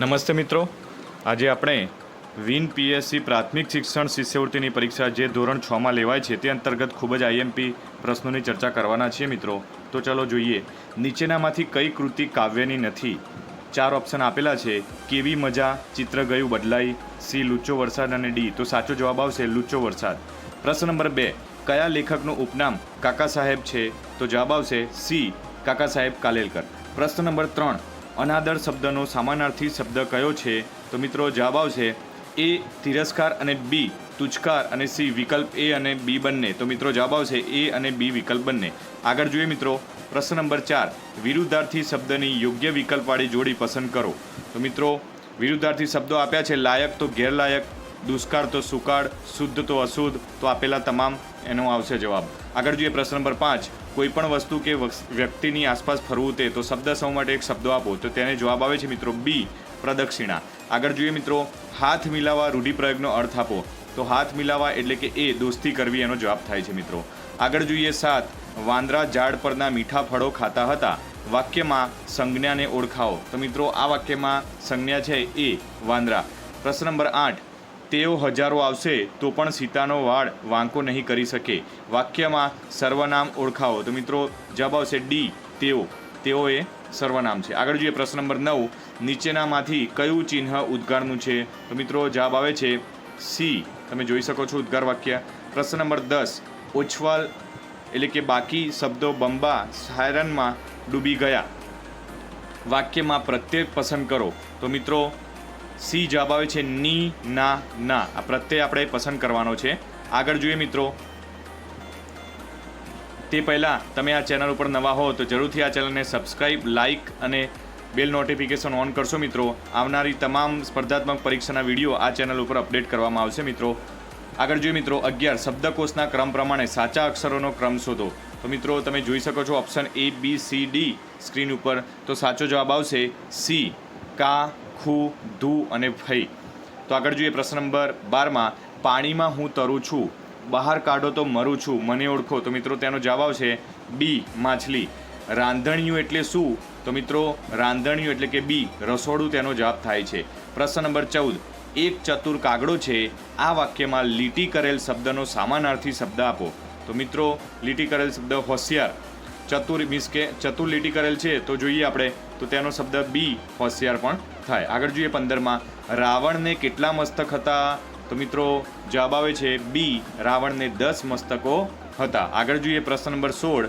નમસ્તે મિત્રો, આજે આપણે વિન પીએસસી પ્રાથમિક શિક્ષણ શિષ્યવૃત્તિની પરીક્ષા જે ધોરણ 6માં લેવાય છે તે અંતર્ગત ખૂબ જ આઈએમપી પ્રશ્નોની ચર્ચા કરવાના છીએ મિત્રો. તો ચાલો જોઈએ, નીચેનામાંથી કઈ કૃતિ કાવ્યની નથી? 4 ઓપ્શન આપેલા છે. કેવી મજા, ચિત્ર ગયું બદલાઈ, સી લૂચો વરસાદ અને ડી. તો સાચો જવાબ આવશે લૂચો વરસાદ. પ્રશ્ન નંબર 2, કયા લેખકનું ઉપનામ કાકા સાહેબ છે? તો જવાબ આવશે સી કાકા સાહેબ કાલેલકર. પ્રશ્ન નંબર 3, અનાદર શબ્દનો સમાનાર્થી શબ્દ કયો છે? તો મિત્રો જવાબ આવશે એ તિરસ્કાર અને બી તુચ્છકાર અને સી વિકલ્પ એ અને બી બંને. તો મિત્રો જવાબ આવશે એ અને બી વિકલ્પ બંને. આગળ જોઈએ મિત્રો, પ્રશ્ન નંબર 4, વિરુદ્ધાર્થી શબ્દની યોગ્ય વિકલ્પવાળી જોડી પસંદ કરો. તો મિત્રો વિરુદ્ધાર્થી શબ્દો આપ્યા છે. લાયક તો ગેરલાયક, દુષ્કાળ તો સુકાળ, શુદ્ધ તો અશુદ્ધ. તો આપેલા તમામ એનો આવશે જવાબ. આગળ જોઈએ પ્રશ્ન નંબર 5, કોઈપણ વસ્તુ કે વ્યક્તિની આસપાસ ફરવું તે. તો શબ્દ સમૂહ માટે એક શબ્દો આપો. તો તેને જવાબ આવે છે મિત્રો બી પ્રદક્ષિણા. આગળ જોઈએ મિત્રો, હાથ મિલાવા રૂઢિપ્રયોગનો અર્થ આપો. તો હાથ મિલાવા એટલે કે એ દોસ્તી કરવી એનો જવાબ થાય છે મિત્રો. આગળ જોઈએ 7, વાંદરા ઝાડ પરના મીઠા ફળો ખાતા હતા. વાક્યમાં સંજ્ઞાને ઓળખાવો. તો મિત્રો આ વાક્યમાં સંજ્ઞા છે એ વાંદરા. પ્રશ્ન નંબર 8, તેઓ હજારો આવશે તો પણ સીતાનો વાળ વાંકો નહીં કરી શકે. વાક્યમાં સર્વનામ ઓળખાવો. તો મિત્રો જવાબ આવશે ડી તેઓ. તેઓ એ સર્વનામ છે. આગળ જોઈએ પ્રશ્ન નંબર 9, નીચેનામાંથી કયું ચિહ્ન ઉદ્ગારનું છે? તો મિત્રો જવાબ આવે છે સી. તમે જોઈ શકો છો ઉદ્ગાર વાક્ય. પ્રશ્ન નંબર 10, ઓછવાલ એટલે કે બાકી શબ્દો બંબા સાયરનમાં ડૂબી ગયા. વાક્યમાં પ્રત્યય પસંદ કરો. તો મિત્રો સી જવાબ આવે છે ની ના ના. આ પ્રત્યય આપણે પસંદ કરવાનો છે. આગળ જોઈએ મિત્રો, તે પહેલાં તમે આ ચેનલ ઉપર નવા હો તો જરૂરથી આ ચેનલને સબસ્ક્રાઈબ, લાઇક અને બેલ નોટિફિકેશન ઓન કરશો મિત્રો. આવનારી તમામ સ્પર્ધાત્મક પરીક્ષાના વિડીયો આ ચેનલ ઉપર અપડેટ કરવામાં આવશે મિત્રો. આગળ જોઈએ મિત્રો 11, શબ્દકોશના ક્રમ પ્રમાણે સાચા અક્ષરોનો ક્રમ શોધો. તો મિત્રો તમે જોઈ શકો છો option A B C D screen ઉપર. તો સાચો જવાબ આવશે સી કા, ખુ, ધુ અને ફઈ. તો આગળ જોઈએ પ્રશ્ન નંબર 12, પાણીમાં હું તરું છું, બહાર કાઢો તો મરું છું, મને ઓળખો. તો મિત્રો તેનો જવાબ આવશે બી માછલી. રાંધણિયું એટલે શું? તો મિત્રો રાંધણિયું એટલે કે બી રસોડું તેનો જવાબ થાય છે. પ્રશ્ન નંબર 14, એક ચતુર કાગડો છે. આ વાક્યમાં લીટી કરેલ શબ્દનો સમાનાર્થી શબ્દ આપો. તો મિત્રો લીટી કરેલ શબ્દ હોશિયાર. ચતુર મીન્સ કે ચતુર લીટી કરેલ છે તો જોઈએ આપણે તો તેનો શબ્દ બી હોશિયાર પણ થાય. આગળ જોઈએ 15, રાવણને કેટલા મસ્તક હતા? તો મિત્રો જવાબ આવે છે બી રાવણને 10 મસ્તકો હતા. આગળ જોઈએ પ્રશ્ન નંબર 16,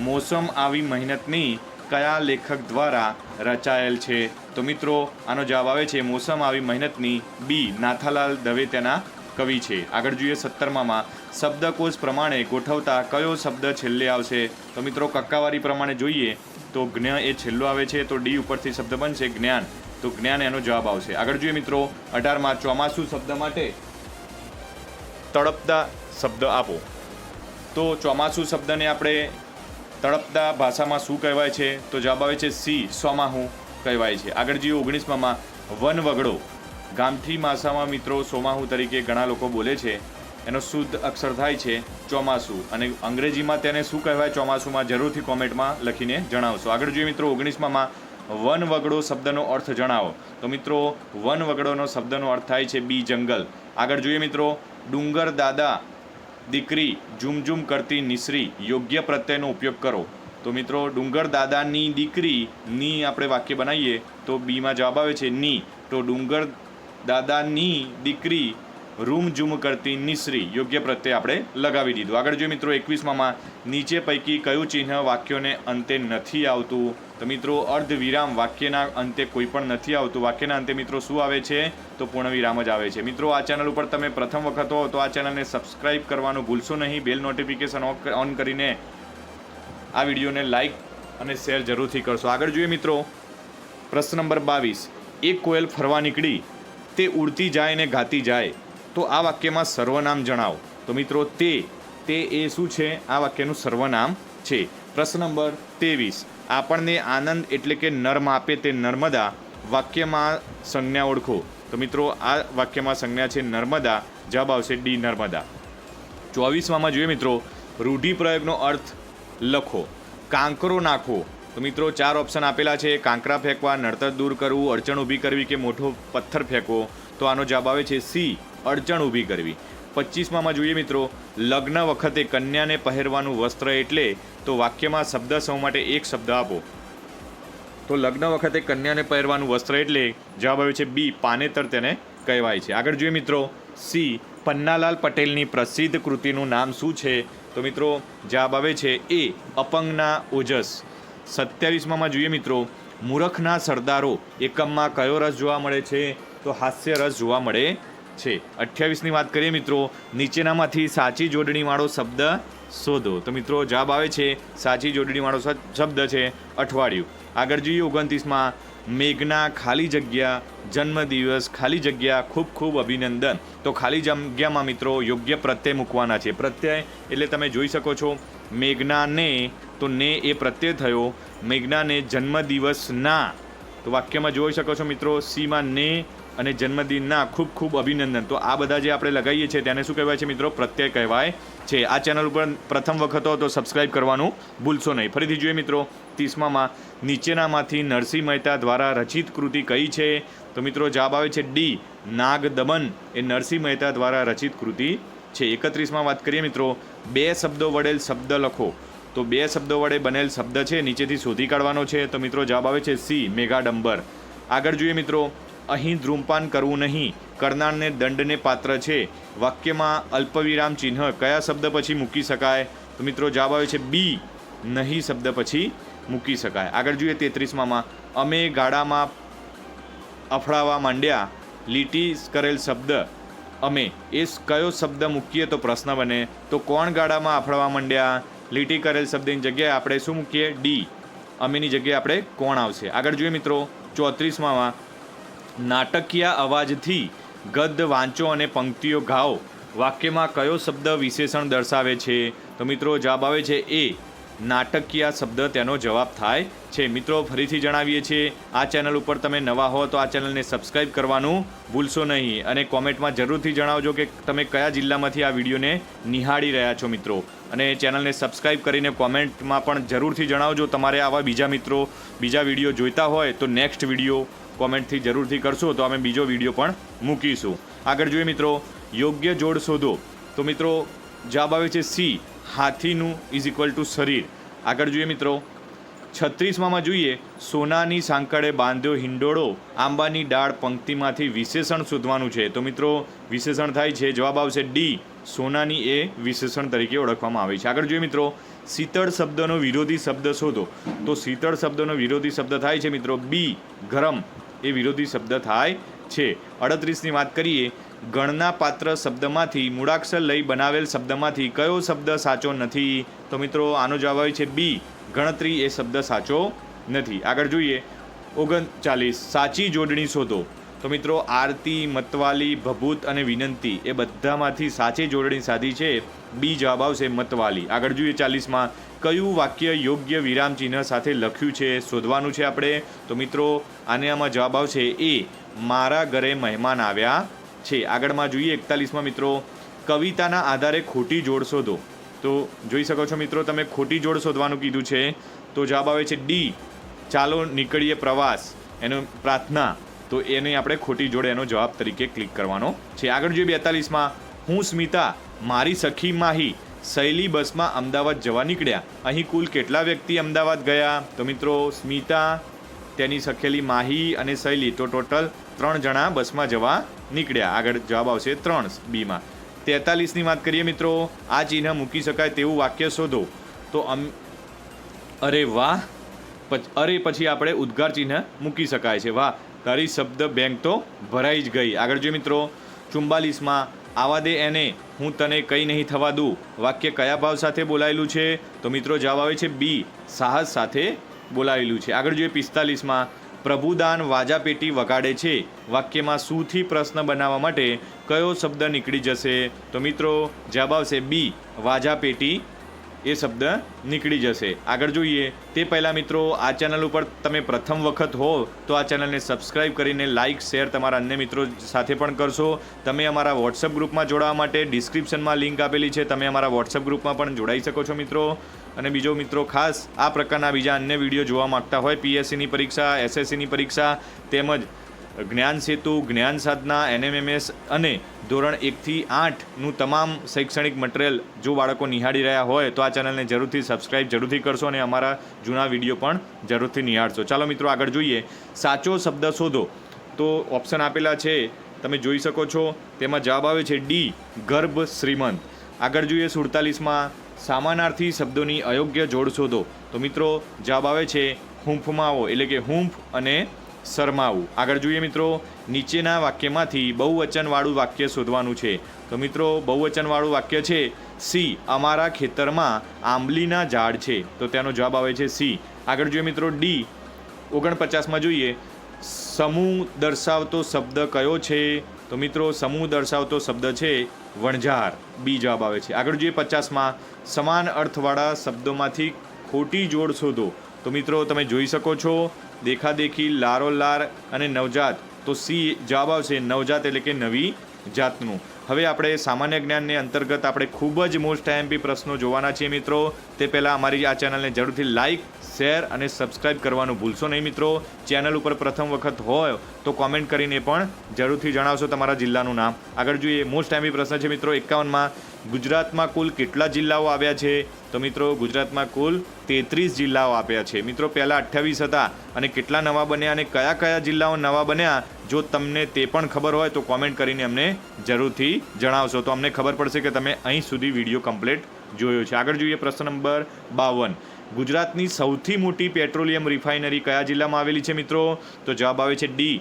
મોસમ આવી મહેનતની કયા લેખક દ્વારા રચાયેલ છે? તો મિત્રો આનો જવાબ આવે છે મોસમ આવી મહેનતની બી નાથાલાલ દવે તેના કવિ છે. આગળ જોઈએ 17માં, શબ્દકોશ પ્રમાણે ગોઠવતા કયો શબ્દ છેલ્લે આવશે? તો મિત્રો કક્કાવારી પ્રમાણે જોઈએ તો જ્ઞ એ છેલ્લો આવે છે. તો ડી ઉપરથી શબ્દ બનશે જ્ઞાન. તો જ્ઞાન એનો જવાબ આવશે. આગળ જોઈએ મિત્રો 18માં, ચોમાસું શબ્દ માટે તળપદા શબ્દ આપો. તો ચોમાસું શબ્દને આપણે તળપદા ભાષામાં શું કહેવાય છે? તો જવાબ આવે છે સી સોમાહું કહેવાય છે. આગળ જોઈએ 19માં, વન વગડો. ગામઠી ભાષામાં મિત્રો સોમાહું તરીકે ઘણા લોકો બોલે છે. એનો શુદ્ધ અક્ષર થાય છે ચોમાસું. અને અંગ્રેજીમાં તેને શું કહેવાય ચોમાસુમાં? જરૂરથી કોમેન્ટમાં લખીને જણાવશો. આગળ જોઈએ મિત્રો 19માં, વન વગડો શબ્દનો અર્થ જણાવો. તો મિત્રો વન વગડોનો શબ્દનો અર્થ થાય છે બી જંગલ. આગળ જોઈએ મિત્રો, ડુંગર દાદા દીકરી ઝુમઝુમ કરતી નિસરી. યોગ્ય પ્રત્યયનો ઉપયોગ કરો. તો મિત્રો ડુંગર દાદાની દીકરી ની આપણે વાક્ય બનાવીએ તો બીમાં જવાબ આવે છે ની. તો ડુંગર દાદાની દીકરી રૂમઝૂમ કરતી નિસરી. યોગ્ય પ્રત્યય આપણે લગાવી દીધું. આગળ જોઈએ મિત્રો 21માં, નીચે પૈકી કયું ચિહ્ન વાક્યોને અંતે નથી આવતું? તો મિત્રો અર્ધવિરામ વાક્યના અંતે કોઈ પણ નથી આવતું. વાક્યના અંતે મિત્રો શું આવે છે? તો પૂર્ણવિરામ જ આવે છે. મિત્રો આ ચેનલ ઉપર તમે પ્રથમ વખત હો તો આ ચેનલને સબસ્ક્રાઈબ કરવાનું ભૂલશો નહીં. બેલ નોટિફિકેશન ઓન કરીને આ વિડીયોને લાઇક અને શેર જરૂરથી કરશો. આગળ જોઈએ મિત્રો પ્રશ્ન નંબર 22, એક કોયલ ફરવા નીકળી, તે ઉડતી જાય ને ગાતી જાય. તો આ વાક્યમાં સર્વનામ જણાવો. તો મિત્રો તે એ શું છે? આ વાક્યનું સર્વનામ છે. પ્રશ્ન નંબર 23, આપણને આનંદ એટલે કે નર્મ આપે તે નર્મદા. વાક્યમાં સંજ્ઞા ઓળખો. તો મિત્રો આ વાક્યમાં સંજ્ઞા છે નર્મદા. જવાબ આવશે ડી નર્મદા. 24માં જોઈએ મિત્રો, રૂઢિપ્રયોગનો અર્થ લખો. કાંકરો નાખો તો મિત્રો 4 ઓપ્શન આપેલા છે: કાંકરા ફેંકવા, નડતર દૂર કરવું, અડચણ ઊભી કરવી કે મોટો પથ્થર ફેંકવો. તો આનો જવાબ આવે છે સી, અડચણ ઊભી કરવી. 25માં જોઈએ મિત્રો, લગ્ન વખતે કન્યાને પહેરવાનું વસ્ત્ર એટલે. તો વાક્યમાં શબ્દ સમૂહ માટે એક શબ્દ આપો. તો લગ્ન વખતે કન્યાને પહેરવાનું વસ્ત્ર એટલે જવાબ આવે છે બી, પાનેતર તેને કહેવાય છે. આગળ જોઈએ મિત્રો, સી, પન્નાલાલ પટેલની પ્રસિદ્ધ કૃતિનું નામ શું છે? તો મિત્રો જવાબ આવે છે એ, અપંગના ઓજસ. 27માં જોઈએ મિત્રો, મૂરખના સરદારો એકમમાં કયો રસ જોવા મળે છે? તો હાસ્ય રસ જોવા મળે છે. 28ની વાત કરીએ મિત્રો, નીચેનામાંથી સાચી જોડણીવાળો શબ્દ શોધો. તો મિત્રો જવાબ આવે છે સાચી જોડણીવાળો શબ્દ છે અઠવાડિયું. આગળ જોઈએ 29માં, મેઘના ખાલી જગ્યા જન્મદિવસ ખાલી જગ્યા ખૂબ ખૂબ અભિનંદન. તો ખાલી જગ્યામાં મિત્રો યોગ્ય પ્રત્યય મૂકવાના છે. પ્રત્યય એટલે તમે જોઈ શકો છો, મેઘનાને, તો ને એ પ્રત્યય થયો. મેઘનાને જન્મદિવસના, તો વાક્યમાં જોઈ શકો છો મિત્રો, સીમાં ને અને જન્મદિનના ખૂબ ખૂબ અભિનંદન. તો આ બધા જે આપણે લગાવીએ છીએ તેને શું કહેવાય છે મિત્રો? પ્રત્યય કહેવાય છે. આ ચેનલ ઉપર પ્રથમ વખત હો તો સબસ્ક્રાઇબ કરવાનું ભૂલશો નહીં. ફરીથી જોઈએ મિત્રો 30માં, નીચેનામાંથી નરસિંહ મહેતા દ્વારા રચિત કૃતિ કઈ છે? તો મિત્રો જવાબ આવે છે ડી, નાગદમન એ નરસિંહ મહેતા દ્વારા રચિત કૃતિ છે. 31માં વાત કરીએ મિત્રો, 2 શબ્દો વડે શબ્દ લખો. તો 2 શબ્દો વડે બનેલ શબ્દ છે નીચેથી શોધી કાઢવાનો છે. તો મિત્રો જવાબ આવે છે સી, મેઘાડંબર. આગળ જોઈએ મિત્રો, અહીં ધૂમપાન કરવું નહીં, કરનારને દંડને પાત્ર છે. વાક્યમાં અલ્પવિરામ ચિહ્ન કયા શબ્દ પછી મૂકી શકાય? તો મિત્રો જવાબ આવે છે બી, નહીં શબ્દ પછી મૂકી શકાય. આગળ જોઈએ 33માં, અમે ગાડામાં અફડાવા માંડ્યા, લીટી કરેલ શબ્દ અમે એ કયો શબ્દ મૂકીએ તો પ્રશ્ન બને? તો કોણ ગાડામાં અફડાવા માંડ્યા? લીટી કરેલ શબ્દની જગ્યાએ આપણે શું મૂકીએ? ડી, અમેની જગ્યાએ આપણે કોણ આવશે. આગળ જોઈએ મિત્રો 34માં, નાટકીય અવાજથી ગદ્ય વાંચો અને પંક્તિઓ ગાઓ. વાક્યમાં કયો શબ્દ વિશેષણ દર્શાવે છે? તો મિત્રો જવાબ આવે છે એ, નાટકીય શબ્દ તેનો જવાબ થાય છે. મિત્રો ફરીથી જણાવીએ છીએ, આ ચેનલ ઉપર તમે નવા હો તો આ ચેનલને સબસ્ક્રાઇબ કરવાનું ભૂલશો નહીં અને કોમેન્ટમાં જરૂરથી જણાવજો કે તમે કયા જિલ્લામાંથી આ વિડીયોને નિહાળી રહ્યા છો મિત્રો. અને ચેનલને સબસ્ક્રાઇબ કરીને કોમેન્ટમાં પણ જરૂરથી જણાવજો તમારે આવા બીજા મિત્રો બીજા વિડીયો જોઈતા હોય તો નેક્સ્ટ વિડીયો કોમેન્ટથી જરૂરથી કરશો તો અમે બીજો વિડીયો પણ મૂકીશું. આગળ જોઈએ મિત્રો, યોગ્ય જોડ શોધો. તો મિત્રો જવાબ આવે છે સી, હાથીનું ઇઝ ઇક્વલ ટુ શરીર. આગળ જોઈએ મિત્રો 36માં જોઈએ, સોનાની સાંકળે બાંધ્યો હિંડોળો, આંબાની ડાળ પંક્તિમાંથી વિશેષણ શોધવાનું છે. તો મિત્રો વિશેષણ થાય છે, જવાબ આવશે ડી, સોનાની એ વિશેષણ તરીકે ઓળખવામાં આવે છે. આગળ જોઈએ મિત્રો, શીતળ શબ્દનો વિરોધી શબ્દ શોધો. તો શીતળ શબ્દનો વિરોધી શબ્દ થાય છે મિત્રો બી, ગરમ એ વિરોધી શબ્દ થાય છે. 38ની વાત કરીએ, ગણના પાત્ર શબ્દમાંથી મૂળાક્ષર લઈ બનાવેલ શબ્દમાંથી કયો શબ્દ સાચો નથી? તો મિત્રો આનો જવાબ આવે છે બી, ગણતરી એ શબ્દ સાચો નથી. આગળ જોઈએ 39, સાચી જોડણી શોધો. તો મિત્રો આરતી, મતવાલી, ભભૂત અને વિનંતી એ બધામાંથી સાચી જોડણી સાધી છે બી, જવાબ આવશે મતવાલી. આગળ જોઈએ 40માં, કયું વાક્ય યોગ્ય વિરામ ચિહ્ન સાથે લખ્યું છે શોધવાનું છે આપણે. તો મિત્રો આમાં જવાબ આવશે એ, મારા ઘરે મહેમાન આવ્યા છે. આગળમાં જોઈએ 41માં મિત્રો, કવિતાના આધારે ખોટી જોડ શોધો. તો જોઈ શકો છો મિત્રો તમે ખોટી જોડ શોધવાનું કીધું છે. તો જવાબ આવે છે ડી, ચાલો નીકળીએ પ્રવાસ, એનો પ્રાર્થના. તો એને આપણે ખોટી જોડ એનો જવાબ તરીકે ક્લિક કરવાનો છે. આગળ જોઈએ 42માં, હું સ્મિતા મારી સખી માહી શૈલી બસમાં અમદાવાદ જવા નીકળ્યા. અહીં કુલ કેટલા વ્યક્તિ અમદાવાદ ગયા? તો મિત્રો સ્મિતા, તેની સખેલી માહી અને શૈલી, તો ટોટલ 3 જણા બસમાં જવા નીકળ્યા. આગળ જવાબ આવશે 3 બીમાં. 43ની વાત કરીએ મિત્રો, આ ચિહ્ન મૂકી શકાય તેવું વાક્ય શોધો. તો અરે વાહ, અરે પછી આપણે ઉદ્ગાર ચિહ્ન મૂકી શકાય છે. વાહ, તારી શબ્દ બેંક તો ભરાઈ જ ગઈ. આગળ જોઈએ મિત્રો 44માં, આવા દે એને, હું તને કંઈ નહીં થવા દઉં. વાક્ય કયા ભાવ સાથે બોલાયેલું છે? તો મિત્રો જવાબ આવે છે બી, સાહસ સાથે બોલાયેલું છે. આગળ જોઈએ 45માં, પ્રભુદાન વાજાપેટી વગાડે છે. વાક્યમાં શુંથી પ્રશ્ન બનાવવા માટે કયો શબ્દ નીકળી જશે? તો મિત્રો જવાબ આવશે બી, વાજાપેટી એ શબ્દ નીકળી જશે. આગળ જોઈએ તે પહેલાં મિત્રો, આ ચેનલ ઉપર તમે પ્રથમ વખત હો તો આ ચેનલને સબસ્ક્રાઈબ કરીને લાઇક શેર તમારા અન્ય મિત્રો સાથે પણ કરશો. તમે અમારા વોટ્સઅપ ગ્રુપમાં જોડાવા માટે ડિસ્ક્રિપ્શનમાં લિંક આપેલી છે, તમે અમારા વોટ્સઅપ ગ્રુપમાં પણ જોડાઈ શકો છો મિત્રો. અને બીજો મિત્રો, ખાસ આ પ્રકારના બીજા અન્ય વિડીયો જોવા માગતા હોય પીએસસીની પરીક્ષા, એસએસસીની પરીક્ષા તેમજ જ્ઞાન સેતુ, જ્ઞાન સાધના, એનએમએમએસ અને ધોરણ 1 થી 8નું તમામ શૈક્ષણિક મટીરિયલ જો બાળકો નિહાળી રહ્યા હોય તો આ ચેનલને જરૂરથી સબસ્ક્રાઈબ જરૂરથી કરશો અને અમારા જૂના વિડીયો પણ જરૂરથી નિહાળશો. ચાલો મિત્રો આગળ જોઈએ. સાચો શબ્દ શોધો. તો ઓપ્શન આપેલા છે, તમે જોઈ શકો છો. તેમાં જવાબ આવે છે ડી, ગર્ભ શ્રીમંત. આગળ જોઈએ 47માં, સામાનાર્થી શબ્દોની અયોગ્ય જોડ શોધો. તો મિત્રો જવાબ આવે છે હૂંફમાવો, એટલે કે હૂંફ અને શરમાવું. આગળ જોઈએ મિત્રો, નીચેના વાક્યમાંથી બહુવચનવાળું વાક્ય શોધવાનું છે. તો મિત્રો બહુવચનવાળું વાક્ય છે સી, અમારા ખેતરમાં આંબલીના ઝાડ છે. તો તેનો જવાબ આવે છે સી. આગળ જોઈએ મિત્રો ડી, 49માં જોઈએ, સમૂહ દર્શાવતો શબ્દ કયો છે. તો મિત્રો સમૂહ દર્શાવતો શબ્દ છે વણઝાર, બી જવાબ આવે છે. આગળ જોઈએ 50માં, સમાન અર્થવાળા શબ્દોમાંથી ખોટી જોડ શોધો. તો મિત્રો તમે જોઈ શકો છો, દેખાદેખી, લારોલાર અને નવજાત. તો સી જવાબ આવશે નવજાત, એટલે કે નવી જાતનું. હવે આપણે સામાન્ય જ્ઞાનને અંતર્ગત આપણે ખૂબ જ મોસ્ટ આઈએમપી પ્રશ્નો જોવાના છીએ મિત્રો. તે પહેલાં અમારી આ ચેનલને જરૂરથી લાઇક શેર અને સબસ્ક્રાઈબ કરવાનું ભૂલશો નહીં મિત્રો. ચેનલ ઉપર પ્રથમ વખત હોય તો કોમેન્ટ કરીને પણ જરૂરથી જણાવશો તમારા જિલ્લાનું નામ. આગળ જોઈએ મોસ્ટ આઈએમપી પ્રશ્ન છે મિત્રો 51માં, ગુજરાતમાં કુલ કેટલા જિલ્લાઓ આવ્યા છે. તો મિત્રો ગુજરાતમાં કુલ 33 જિલ્લાઓ આપ્યા છે મિત્રો. પહેલાં 28 હતા અને કેટલા નવા બન્યા અને કયા કયા જિલ્લાઓ નવા બન્યા, જો તમને તે પણ ખબર હોય તો કોમેન્ટ કરીને અમને જરૂરથી જણાવશો, તો અમને ખબર પડશે કે તમે અહીં સુધી વિડીયો કમ્પ્લીટ જોયો છે. આગળ જોઈએ પ્રશ્ન નંબર 52, ગુજરાતની સૌથી મોટી પેટ્રોલિયમ રિફાઇનરી કયા જિલ્લામાં આવેલી છે મિત્રો. તો જવાબ આવે છે ડી,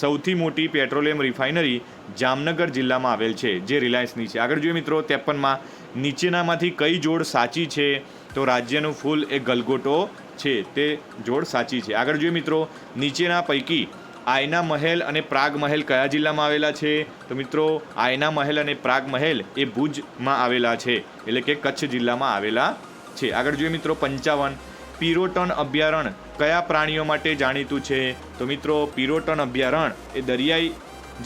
સૌથી મોટી પેટ્રોલિયમ રિફાઇનરી જામનગર જિલ્લામાં આવેલ છે, જે રિલાયન્સની છે. આગળ જોઈએ મિત્રો 53માં, નીચેનામાંથી કઈ જોડ સાચી છે. તો રાજ્યનું ફૂલ એ ગલગોટો છે, તે જોડ સાચી છે. આગળ જોઈએ મિત્રો, નીચેના પૈકી આયના મહેલ અને પ્રાગ મહેલ કયા જિલ્લામાં આવેલા છે. તો મિત્રો આયના મહેલ અને પ્રાગ મહેલ એ ભુજમાં આવેલા છે, એટલે કે કચ્છ જિલ્લામાં આવેલા છે. આગળ જોઈએ મિત્રો 55, પિરોટન અભયારણ્ય કયા પ્રાણીઓ માટે જાણીતું છે. તો મિત્રો પિરોટન અભયારણ્ય એ દરિયાઈ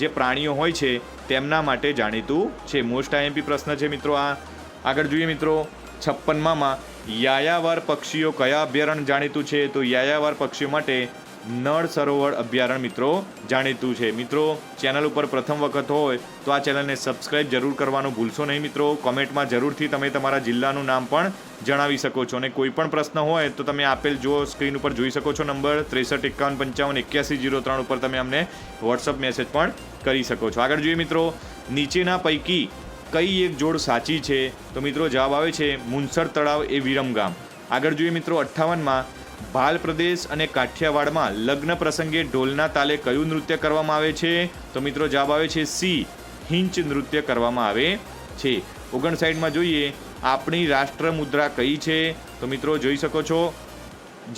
જે પ્રાણીઓ હોય છે તેમના માટે જાણીતું છે. મોસ્ટ આઈએમપી પ્રશ્ન છે મિત્રો આ. આગળ જોઈએ મિત્રો 56માં, યાયાવર પક્ષીઓ કયા અભયારણ્ય જાણીતું છે. તો યાયાવર પક્ષીઓ માટે નળ સરોવર અભયારણ્ય મિત્રો જાણીતું છે. મિત્રો ચેનલ ઉપર પ્રથમ વખત હોય તો આ ચેનલને સબસ્ક્રાઈબ જરૂર કરવાનું ભૂલશો નહીં મિત્રો. કોમેન્ટમાં જરૂરથી તમે તમારા જિલ્લાનું નામ પણ જણાવી શકો છો અને કોઈ પણ પ્રશ્ન હોય તો તમે આપેલ જો સ્ક્રીન ઉપર જોઈ શકો છો નંબર 63 51 55 8103 ઉપર તમે અમને વોટ્સઅપ મેસેજ પણ કરી શકો છો. આગળ જોઈએ મિત્રો, નીચેના પૈકી કઈ એક જોડ સાચી છે. તો મિત્રો જવાબ આવે છે મુનસર તળાવ એ વિરમગામ. આગળ જોઈએ મિત્રો 58માં, ભાલ પ્રદેશ અને કાઠિયાવાડમાં લગ્ન પ્રસંગે ઢોલના તાલે કયું નૃત્ય કરવામાં આવે છે. તો મિત્રો જવાબ આવે છે સી, હિંચ નૃત્ય કરવામાં આવે છે. 59માં જોઈએ, આપણી રાષ્ટ્ર મુદ્રા કઈ છે. તો મિત્રો જોઈ શકો છો,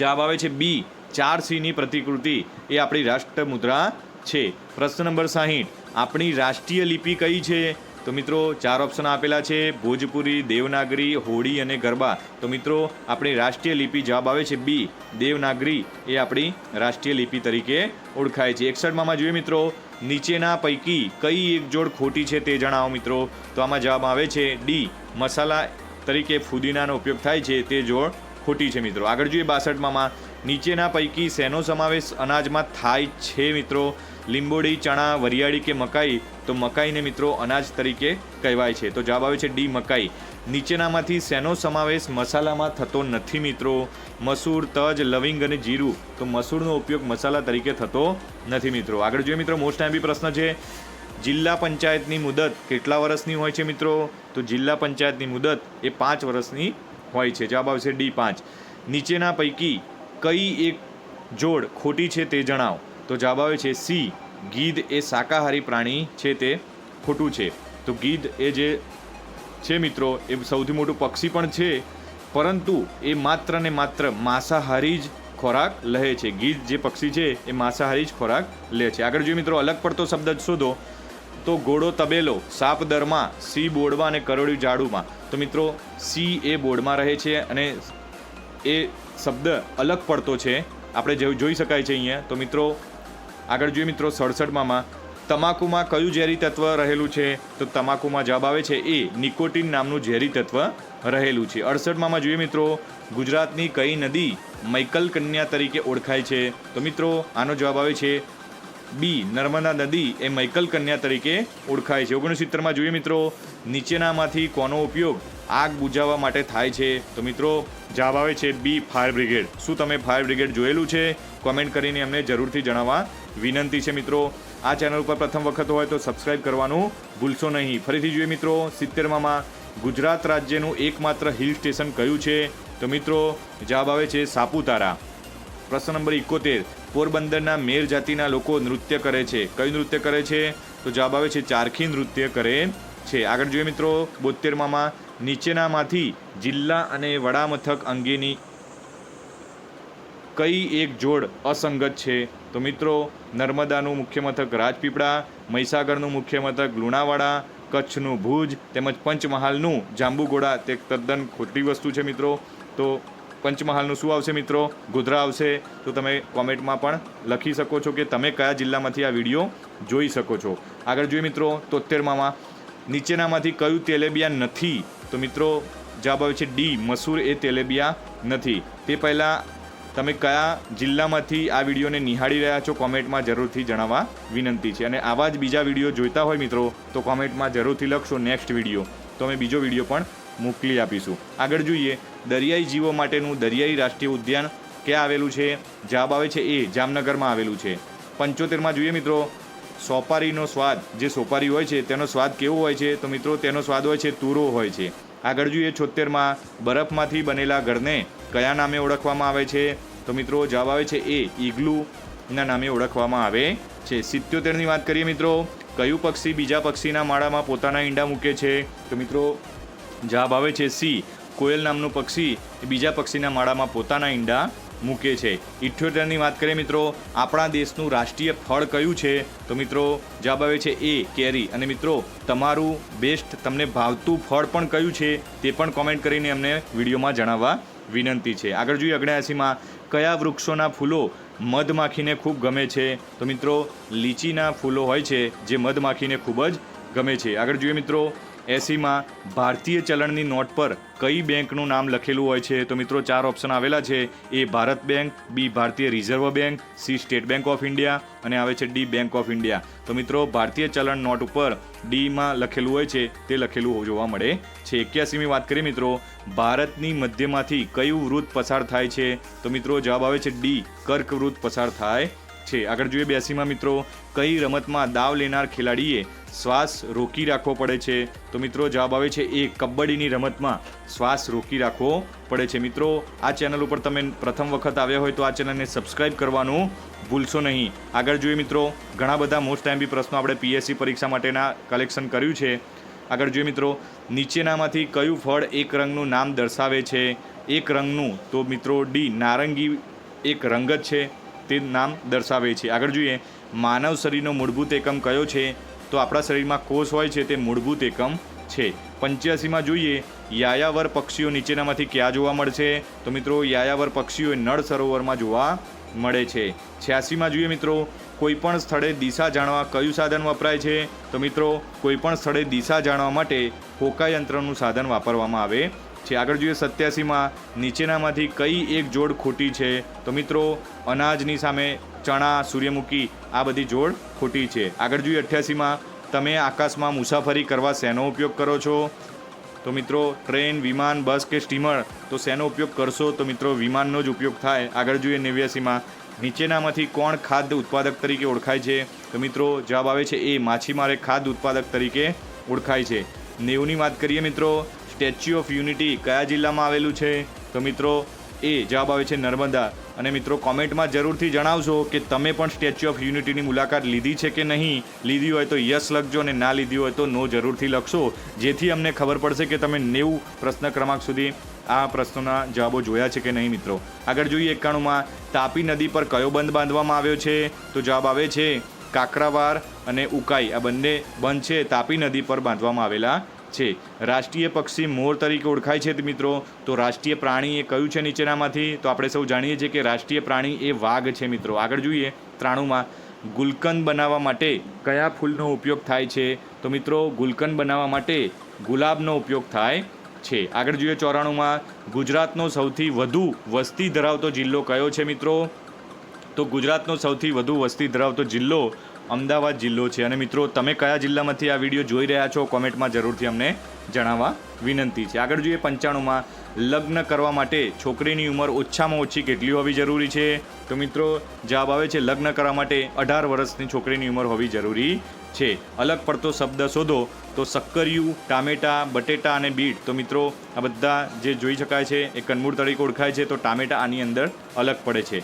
જવાબ આવે છે બી, 4 સિંહની પ્રતિકૃતિ એ આપણી રાષ્ટ્ર મુદ્રા છે. પ્રશ્ન નંબર 60, આપણી રાષ્ટ્રીય લિપિ કઈ છે. તો મિત્રો 4 ઓપ્શન આપેલા છે, ભોજપુરી, દેવનાગરી, હોડી અને ગરબા. તો મિત્રો આપણી રાષ્ટ્રીય લિપિ જવાબ આવે છે બી, દેવનાગરી એ આપણી રાષ્ટ્રીય લિપિ તરીકે ઓળખાય છે. 61માં જોઈએ મિત્રો, નીચેના પૈકી કઈ એક જોડ ખોટી છે તે જણાવો મિત્રો. તો આમાં જવાબ આવે છે ડી, મસાલા તરીકે ફુદીનાનો ઉપયોગ થાય છે તે જોડ ખોટી છે મિત્રો. આગળ જોઈએ 62માં, નીચેના પૈકી શેનો સમાવેશ અનાજમાં થાય છે મિત્રો. લીંબોડી, ચણા, વરિયાળી કે મકાઈ. તો મકાઈને મિત્રો અનાજ તરીકે કહેવાય છે, તો જવાબ આવે છે ડી, મકાઈ. નીચેનામાંથી શેનો સમાવેશ મસાલામાં થતો નથી મિત્રો. મસૂર, તજ, લવિંગ અને જીરું. તો મસૂરનો ઉપયોગ મસાલા તરીકે થતો નથી મિત્રો. આગળ જોઈએ મિત્રો, મોસ્ટ આઈએમપી પ્રશ્ન છે, જિલ્લા પંચાયતની મુદત કેટલા વર્ષની હોય છે મિત્રો. તો જિલ્લા પંચાયતની મુદત એ 5 વર્ષની હોય છે. જવાબ આવશે ડી, 5. નીચેના પૈકી કઈ એક જોડ ખોટી છે તે જણાવો. તો જવાબ આવે છે સી, ગીધ એ શાકાહારી પ્રાણી છે તે ખોટું છે. તો ગીધ એ જે છે મિત્રો એ સૌથી મોટું પક્ષી પણ છે, પરંતુ એ માત્ર ને માત્ર માંસાહારી જ ખોરાક લે છે. ગીધ જે પક્ષી છે એ માંસાહારી જ ખોરાક લે છે. આગળ જોઈએ મિત્રો, અલગ પડતો શબ્દ શોધો. તો ઘોડો તબેલો, સાપ દરમાં, સિંહ બોડમાં અને કરોડિયું ઝાડુમાં. તો મિત્રો સિંહ એ બોડમાં રહે છે અને એ શબ્દ અલગ પડતો છે, આપણે જોઈ શકાય છે અહીંયા. તો મિત્રો આગળ જોઈએ મિત્રો 67માં તમાકુમાં કયું ઝેરી તત્વ રહેલું છે? તો તમાકુમાં જવાબ આવે છે એ નિકોટિન નામનું ઝેરી તત્વ રહેલું છે. 68માં જોઈએ મિત્રો ગુજરાતની કઈ નદી મૈકલ કન્યા તરીકે ઓળખાય છે? તો મિત્રો આનો જવાબ આવે છે બી નર્મદા નદી એ મૈકલ કન્યા તરીકે ઓળખાય છે. 69માં જોઈએ મિત્રો નીચેનામાંથી કોનો ઉપયોગ આગ બુઝાવવા માટે થાય છે? તો મિત્રો જવાબ આવે છે બી ફાયર બ્રિગેડ. શું તમે ફાયર બ્રિગેડ જોયેલું છે? કોમેન્ટ કરીને અમને જરૂરથી જણાવવા વિનંતી છે મિત્રો. આ ચેનલ ઉપર પ્રથમ વખત હોય તો સબસ્ક્રાઇબ કરવાનું ભૂલશો નહીં. ફરીથી જોઈએ મિત્રો 70માં ગુજરાત રાજ્યનું એકમાત્ર હિલ સ્ટેશન કયું છે? તો મિત્રો જવાબ આવે છે સાપુતારા. પ્રશ્ન નંબર 71 પોરબંદરના મેર જાતિના લોકો નૃત્ય કરે છે. કયું નૃત્ય કરે છે? તો જવાબ આવે છે ચારખી નૃત્ય કરે છે. આગળ જોઈએ મિત્રો 72માં નીચેનામાંથી જિલ્લા અને વડા મથક અંગેની કઈ એક જોડ અસંગત છે? તો મિત્રો નર્મદાનું મુખ્ય મથક રાજપીપળા, મહીસાગરનું મુખ્ય મથક લુણાવાડા, કચ્છનું ભુજ તેમજ પંચમહાલનું જાંબુઘોડા તે તદ્દન ખોટી વસ્તુ છે મિત્રો. તો પંચમહાલનું શું આવશે મિત્રો? ગોધરા આવશે. તો તમે કોમેન્ટમાં પણ લખી શકો છો કે તમે કયા જિલ્લામાંથી આ વિડીયો જોઈ શકો છો. આગળ જોઈએ મિત્રો 73માં નીચેનામાંથી કયું તેલેબિયા નથી? તો મિત્રો જવાબ આવે છે ડી મસૂર એ તેલેબિયા નથી. તે પહેલાં તમે કયા જિલ્લામાંથી આ વિડીયોને નિહાળી રહ્યા છો કોમેન્ટમાં જરૂરથી જણાવવા વિનંતી છે. અને આવા જ બીજા વિડીયો જોઈતા હોય મિત્રો તો કોમેન્ટમાં જરૂરથી લખશો નેક્સ્ટ વિડીયો, તો અમે બીજો વિડીયો પણ મોકલી આપીશું. આગળ જોઈએ દરિયાઈ જીવો માટેનું દરિયાઈ રાષ્ટ્રીય ઉદ્યાન ક્યાં આવેલું છે? જવાબ આવે છે એ જામનગરમાં આવેલું છે. 75માં જોઈએ મિત્રો સોપારીનો સ્વાદ, જે સોપારી હોય છે તેનો સ્વાદ કેવો હોય છે? તો મિત્રો તેનો સ્વાદ હોય છે તુરો હોય છે. આગળ જોઈએ 76માં બરફમાંથી બનેલા ઘરને કયા નામે ઓળખવામાં આવે છે? તો મિત્રો જવાબ આવે છે એ ઇગ્લુના નામે ઓળખવામાં આવે છે. 77ની વાત કરીએ મિત્રો કયું પક્ષી બીજા પક્ષીના માળામાં પોતાના ઈંડા મૂકે છે? તો મિત્રો જવાબ આવે છે સી કોયલ નામનું પક્ષી બીજા પક્ષીના માળામાં પોતાના ઈંડા મૂકે છે. 78ની વાત કરીએ મિત્રો આપણા દેશનું રાષ્ટ્રીય ફળ કયું છે? તો મિત્રો જવાબ આવે છે એ કેરી. અને મિત્રો તમારું બેસ્ટ તમને ભાવતું ફળ પણ કયું છે તે પણ કોમેન્ટ કરીને અમને વિડીયોમાં જણાવવા વિનંતી છે. આગળ જોઈએ 79માં કયા વૃક્ષોના ફૂલો મધમાખીને ખૂબ ગમે છે? તો મિત્રો લીચીના ફૂલો હોય છે જે મધમાખીને ખૂબ જ ગમે છે. આગળ જોઈએ મિત્રો 80માં ભારતીય ચલણની નોટ પર કઈ બેંકનું નામ લખેલું હોય છે? તો મિત્રો 4 ઓપ્શન આવેલા છે. એ ભારત બેંક, બી ભારતીય reserve bank, C state bank of India અને આવે છે ડી બેંક ઓફ ઇન્ડિયા. તો મિત્રો ભારતીય ચલણ નોટ ઉપર ડીમાં લખેલું હોય છે તે લખેલું જોવા મળે છે. 81મી વાત કરીએ મિત્રો ભારતની મધ્યમાંથી કયું વૃત્ત પસાર થાય છે? તો મિત્રો જવાબ આવે છે ડી કર્ક વૃત્ત પસાર થાય છે. આગળ જોઈએ 82માં મિત્રો કઈ રમતમાં દાવ લેનાર ખેલાડીએ શ્વાસ રોકી રાખવો પડે છે? તો મિત્રો જવાબ આવે છે એ કબડ્ડીની રમતમાં શ્વાસ રોકી રાખવો પડે છે. મિત્રો આ ચેનલ ઉપર તમે પ્રથમ વખત આવ્યા હોય તો આ ચેનલને સબસ્ક્રાઇબ કરવાનું ભૂલશો નહીં. આગળ જોઈએ મિત્રો ઘણા બધા મોસ્ટ ટાઈમ પ્રશ્નો આપણે પીએસસી પરીક્ષા માટેના કલેક્શન કર્યું છે. આગળ જોઈએ મિત્રો નીચેનામાંથી કયું ફળ એક રંગનું નામ દર્શાવે છે? એક રંગનું તો મિત્રો ડી નારંગી એક રંગ જ છે તે નામ દર્શાવે છે. આગળ જોઈએ માનવ શરીરનો મૂળભૂત એકમ કયો છે? તો આપણા શરીરમાં કોષ હોય છે તે મૂળભૂત એકમ છે. 85માં જોઈએ યાયાવર પક્ષીઓ નીચેનામાંથી ક્યાં જોવા મળશે? તો મિત્રો યાયાવર પક્ષીઓ નળ સરોવરમાં જોવા મળે છે. 86માં જોઈએ મિત્રો કોઈપણ સ્થળે દિશા જાણવા કયું સાધન વપરાય છે? તો મિત્રો કોઈપણ સ્થળે દિશા જાણવા માટે હોકા યંત્રનું સાધન વાપરવામાં આવે છે. આગળ જોઈએ 87માં નીચેનામાંથી કઈ એક જોડ ખોટી છે? તો મિત્રો અનાજની સામે ચણા, સૂર્યમુખી આ બધી જોડ ખોટી છે. આગળ જોઈએ 88માં તમે આકાશમાં મુસાફરી કરવા શેનો ઉપયોગ કરો છો? તો મિત્રો ટ્રેન, વિમાન, બસ કે સ્ટીમર. તો શેનો ઉપયોગ કરશો? તો મિત્રો વિમાનનો જ ઉપયોગ થાય. આગળ જોઈએ 89માં નીચેનામાંથી કોણ ખાદ્ય ઉત્પાદક તરીકે ઓળખાય છે? તો મિત્રો જવાબ આવે છે એ માછીમાર એક ખાદ્ય ઉત્પાદક તરીકે ઓળખાય છે. 90ની વાત કરીએ મિત્રો સ્ટેચ્યુ ઓફ યુનિટી કયા જિલ્લામાં આવેલું છે? તો મિત્રો એ જવાબ આવે છે નર્મદા. અને મિત્રો કોમેન્ટમાં જરૂરથી જણાવશો કે તમે પણ સ્ટેચ્યુ ઓફ યુનિટીની મુલાકાત લીધી છે કે નહીં. લીધી હોય તો યસ લખજો અને ના લીધી હોય તો નો જરૂરથી લખશો, જેથી અમને ખબર પડશે કે તમે 90 પ્રશ્ન ક્રમાંક સુધી આ પ્રશ્નોના જવાબો જોયા છે કે નહીં મિત્રો. આગળ જોઈએ 91માં તાપી નદી પર કયો બંધ બાંધવામાં આવ્યો છે? તો જવાબ આવે છે કાકરાવાર અને ઉકાઈ આ બંને બંધ છે તાપી નદી પર બાંધવામાં આવેલા છે. રાષ્ટ્રીય પક્ષી મોર તરીકે ઓળખાય છે મિત્રો. તો રાષ્ટ્રીય પ્રાણી એ કયું છે નીચેનામાંથી? તો આપણે સૌ જાણીએ છીએ કે રાષ્ટ્રીય પ્રાણી એ વાઘ છે મિત્રો. આગળ જોઈએ 93માં, ગુલકંદ બનાવવા માટે કયા ફૂલનો ઉપયોગ થાય છે? તો મિત્રો ગુલકંદ બનાવવા માટે ગુલાબનો ઉપયોગ થાય છે. આગળ જોઈએ 94માં, ગુજરાતનો સૌથી વધુ વસ્તી ધરાવતો જિલ્લો કયો છે મિત્રો? તો ગુજરાતનો સૌથી વધુ વસ્તી ધરાવતો જિલ્લો અમદાવાદ જિલ્લો છે. અને મિત્રો તમે કયા જિલ્લામાંથી આ વિડીયો જોઈ રહ્યા છો કોમેન્ટમાં જરૂરથી અમને જણાવવા વિનંતી છે. આગળ જોઈએ 95માં, લગ્ન કરવા માટે છોકરીની ઉંમર ઓછામાં ઓછી કેટલી હોવી જરૂરી છે? તો મિત્રો જવાબ આવે છે લગ્ન કરવા માટે 18 વર્ષની છોકરીની ઉંમર હોવી જરૂરી છે. અલગ પડતો શબ્દ શોધો. તો શક્કરિયું, ટામેટા, બટેટા અને બીટ. તો મિત્રો આ બધા જે જોઈ શકાય છે એ કનમૂળ તરીકે ઓળખાય છે. તો ટામેટા આની અંદર અલગ પડે છે.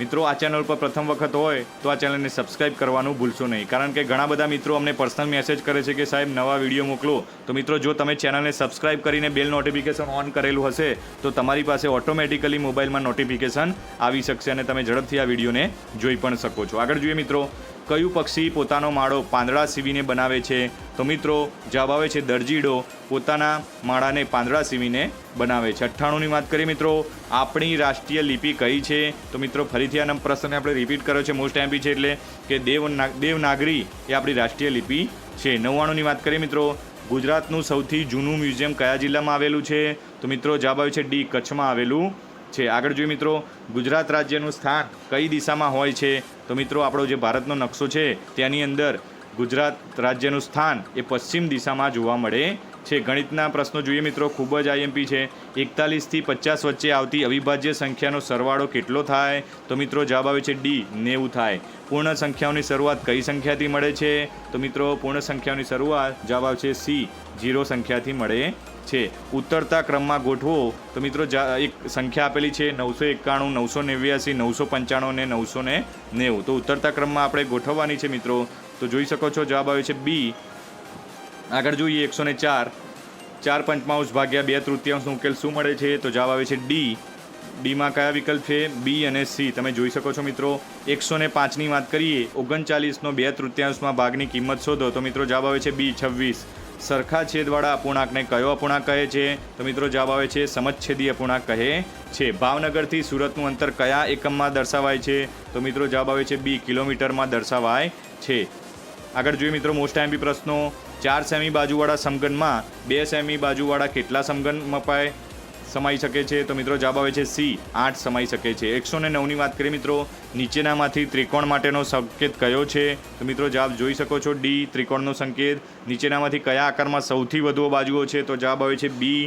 મિત્રો આ ચેનલ પર પ્રથમ વખત હોય તો આ ચેનલને સબસ્ક્રાઇબ કરવાનું ભૂલશો નહીં, કારણ કે ઘણા બધા મિત્રો અમને પર્સનલ મેસેજ કરે છે કે સાહેબ નવા વિડીયો મોકલો. તો મિત્રો જો તમે ચેનલને સબસ્ક્રાઇબ કરીને બેલ નોટિફિકેશન ઓન કરેલું હશે તો તમારી પાસે ઓટોમેટિકલી મોબાઈલમાં નોટિફિકેશન આવી શકશે અને તમે ઝડપથી આ વિડીયોને જોઈ પણ શકો છો. આગળ જોઈએ મિત્રો, કયું પક્ષી પોતાનો માળો પાંદડા સીવીને બનાવે છે? તો મિત્રો જવાબ આવે છે દરજીડો પોતાના માળાને પાંદડા સીવીને બનાવે છે. 98ની વાત કરીએ મિત્રો, આપણી રાષ્ટ્રીય લિપિ કઈ છે? તો મિત્રો ફરીથી આ પ્રશ્નને આપણે રિપીટ કર્યો છે, મોસ્ટ એમપી છે એટલે કે દેવનાગરી એ આપણી રાષ્ટ્રીય લિપિ છે. 99ની વાત કરીએ મિત્રો, ગુજરાતનું સૌથી જૂનું મ્યુઝિયમ કયા જિલ્લામાં આવેલું છે? તો મિત્રો જવાબ આવે છે ડી, કચ્છમાં આવેલું છે. આગળ જોઈએ મિત્રો, ગુજરાત રાજ્યનું સ્થાન કઈ દિશામાં હોય છે? તો મિત્રો આપણો જે ભારતનો નકશો છે તેની અંદર ગુજરાત રાજ્યનું સ્થાન એ પશ્ચિમ દિશામાં જોવા મળે છે. ગણિતના પ્રશ્નો જોઈએ મિત્રો, ખૂબ જ આઈએમપી છે. 41થી 50 વચ્ચે આવતી અવિભાજ્ય સંખ્યાનો સરવાળો કેટલો થાય? તો મિત્રો જવાબ આવે છે ડી, 90 થાય. પૂર્ણ સંખ્યાઓની શરૂઆત કઈ સંખ્યાથી મળે છે? તો મિત્રો પૂર્ણ સંખ્યાઓની શરૂઆત જવાબ આવે છે સી, 0 સંખ્યાથી મળે છે. ઉતરતા ક્રમમાં ગોઠવો. તો મિત્રો એક સંખ્યા આપેલી છે 991, 989, 995 ને 990. તો ઉતરતા ક્રમમાં આપણે ગોઠવવાની છે મિત્રો. તો જોઈ શકો છો જવાબ આવે છે બી. આગળ જોઈએ 104, 4/5 ભાગ્યા 2/3 ઉકેલ શું મળે છે? તો જવાબ આવે છે ડી. ડીમાં કયા વિકલ્પ છે? બી અને સી તમે જોઈ શકો છો મિત્રો. 105ની વાત કરીએ, 39નો 2/3 ભાગની કિંમત શોધો. તો મિત્રો જવાબ આવે છે બી, 26. સરખા છેદવાળા અપૂર્ણાંકને કયો અપૂર્ણાંક કહે છે? તો મિત્રો જવાબ આવે છે સમછેદી અપૂર્ણાંક કહે છે. ભાવનગરથી સુરતનું અંતર કયા એકમમાં દર્શાવાય છે? તો મિત્રો જવાબ આવે છે બી, કિલોમીટરમાં દર્શાવાય છે. આગળ જોઈએ મિત્રો મોસ્ટ એમપી પ્રશ્નો. 4 સેમી બાજુવાળા સમઘનમાં 2 સેમી બાજુવાળા કેટલા સમઘન સમાઈ શકે છે? તો મિત્રો જવાબ આવે છે સી, 8 સમાઈ શકે છે. 109ની વાત કરીએ મિત્રો, નીચેનામાંથી ત્રિકોણ માટેનો સંકેત કયો છે? તો મિત્રો જવાબ જોઈ શકો છો ડી, ત્રિકોણનો સંકેત. નીચેનામાંથી કયા આકારમાં સૌથી વધુ બાજુઓ છે? તો જવાબ આવે છે બી.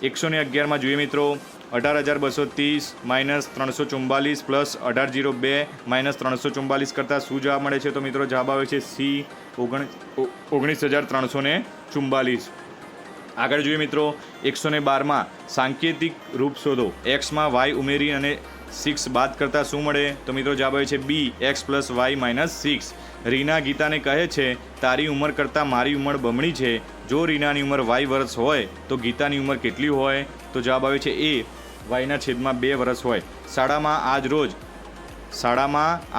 111માં જોઈએ મિત્રો, 18,230 - 344 પ્લસ 18,002 - 344 કરતાં શું જવાબ મળે છે? તો મિત્રો જવાબ આવે છે સી, 19,344. આગળ જોઈએ મિત્રો 112માં સાંકેતિક રૂપ શોધો. એક્સમાં વાય ઉમેરી અને 6 બાદ કરતાં શું મળે? તો મિત્રો જવાબ આવે છે બી, x + y - 6. રીના ગીતાને કહે છે તારી ઉંમર કરતાં મારી ઉંમર બમણી છે. જો રીનાની ઉંમર y વર્ષ હોય તો ગીતાની ઉંમર કેટલી હોય? તો જવાબ આવે છે એ, y/2 વર્ષ હોય. શાળામાં